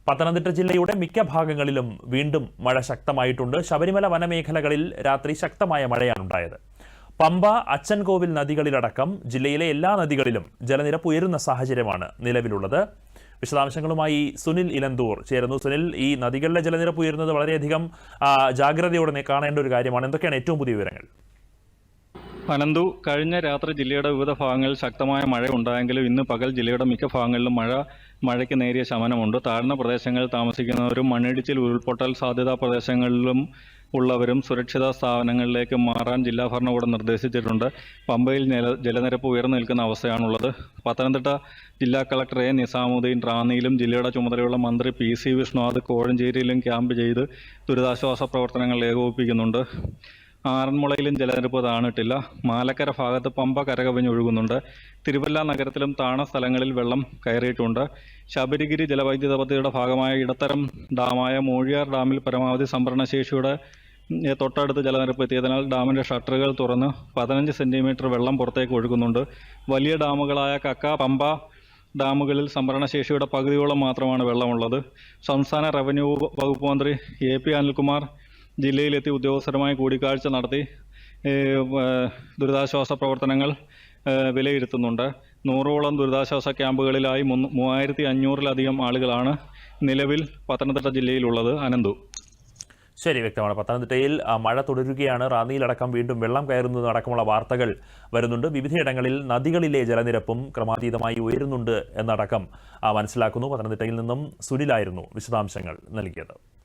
പത്തനംതിട്ട ജില്ലയുടെ മിക്ക ഭാഗങ്ങളിലും വീണ്ടും മഴ ശക്തമായിട്ടുണ്ട്. ശബരിമല വനമേഖലകളിൽ രാത്രി ശക്തമായ മഴയാണുണ്ടായത്. പമ്പ, അച്ചൻകോവിൽ നദികളിലടക്കം ജില്ലയിലെ എല്ലാ നദികളിലും ജലനിരപ്പ് ഉയരുന്ന സാഹചര്യമാണ് നിലവിലുള്ളത്. വിശദാംശങ്ങളുമായി സുനിൽ ഇലന്തൂർ ചേരുന്നു. സുനിൽ, ഈ നദികളിലെ ജലനിരപ്പ് ഉയരുന്നത് വളരെയധികം ജാഗ്രതയോടെ കാണേണ്ട ഒരു കാര്യമാണ്. എന്തൊക്കെയാണ് ഏറ്റവും പുതിയ വിവരങ്ങൾ? അനന്തു, കഴിഞ്ഞ രാത്രി ജില്ലയുടെ വിവിധ ഭാഗങ്ങളിൽ ശക്തമായ മഴ ഉണ്ടായെങ്കിലും ഇന്ന് പകൽ ജില്ലയുടെ മിക്ക ഭാഗങ്ങളിലും മഴയ്ക്ക് നേരിയ ശമനമുണ്ട്. താഴ്ന്ന പ്രദേശങ്ങളിൽ താമസിക്കുന്നവരും മണ്ണിടിച്ചിൽ, ഉരുൾപൊട്ടൽ സാധ്യതാ പ്രദേശങ്ങളിലും ഉള്ളവരും സുരക്ഷിത സ്ഥാപനങ്ങളിലേക്ക് മാറാൻ ജില്ലാ ഭരണകൂടം നിർദ്ദേശിച്ചിട്ടുണ്ട്. പമ്പയിൽ ജലനിരപ്പ് ഉയർന്നു നിൽക്കുന്ന അവസ്ഥയാണുള്ളത്. പത്തനംതിട്ട ജില്ലാ കളക്ടർ എ നിസാമുദ്ദീൻ റാന്നിയിലും ജില്ലയുടെ ചുമതലയുള്ള മന്ത്രി PC വിഷ്ണുനാഥ് കോഴഞ്ചേരിയിലും ക്യാമ്പ് ചെയ്ത് ദുരിതാശ്വാസ പ്രവർത്തനങ്ങൾ ഏകോപിപ്പിക്കുന്നുണ്ട്. ആറന്മുളയിലും ജലനിരപ്പ് താണിട്ടില്ല. മാലക്കര ഭാഗത്ത് പമ്പ കരകവിഞ്ഞൊഴുകുന്നുണ്ട്. തിരുവല്ല നഗരത്തിലും താണ സ്ഥലങ്ങളിൽ വെള്ളം കയറിയിട്ടുണ്ട്. ശബരിഗിരി ജലവൈദ്യുത പദ്ധതിയുടെ ഭാഗമായ ഇടത്തരം ഡാമായ മൂഴിയാർ ഡാമിൽ പരമാവധി സംഭരണശേഷിയുടെ തൊട്ടടുത്ത് ജലനിരപ്പ് എത്തിയതിനാൽ ഡാമിൻ്റെ ഷട്ടറുകൾ തുറന്ന് 15 സെൻറ്റിമീറ്റർ വെള്ളം പുറത്തേക്ക് ഒഴുകുന്നുണ്ട്. വലിയ ഡാമുകളായ കക്ക, പമ്പ ഡാമുകളിൽ സംഭരണശേഷിയുടെ പകുതിയോളം മാത്രമാണ് വെള്ളമുള്ളത്. സംസ്ഥാന റവന്യൂ വകുപ്പ് മന്ത്രി AP അനിൽകുമാർ ജില്ലയിലെത്തി ഉദ്യോഗസ്ഥരുമായി കൂടിക്കാഴ്ച നടത്തി ദുരിതാശ്വാസ പ്രവർത്തനങ്ങൾ വിലയിരുത്തുന്നുണ്ട്. 100ഓളം ദുരിതാശ്വാസ ക്യാമ്പുകളിലായി 3500-ലധികം ആളുകളാണ് നിലവിൽ പത്തനംതിട്ട ജില്ലയിലുള്ളത്. അനന്തു. ശരി, വ്യക്തമാണ്. പത്തനംതിട്ടയിൽ മഴ തുടരുകയാണ്. റാന്നിയിലടക്കം വീണ്ടും വെള്ളം കയറുന്നതടക്കമുള്ള വാർത്തകൾ വരുന്നുണ്ട്. വിവിധയിടങ്ങളിൽ നദികളിലെ ജലനിരപ്പും ക്രമാതീതമായി ഉയരുന്നുണ്ട് എന്നടക്കം മനസ്സിലാക്കുന്നു. പത്തനംതിട്ടയിൽ നിന്നും സുനിലായിരുന്നു വിശദാംശങ്ങൾ നൽകിയത്.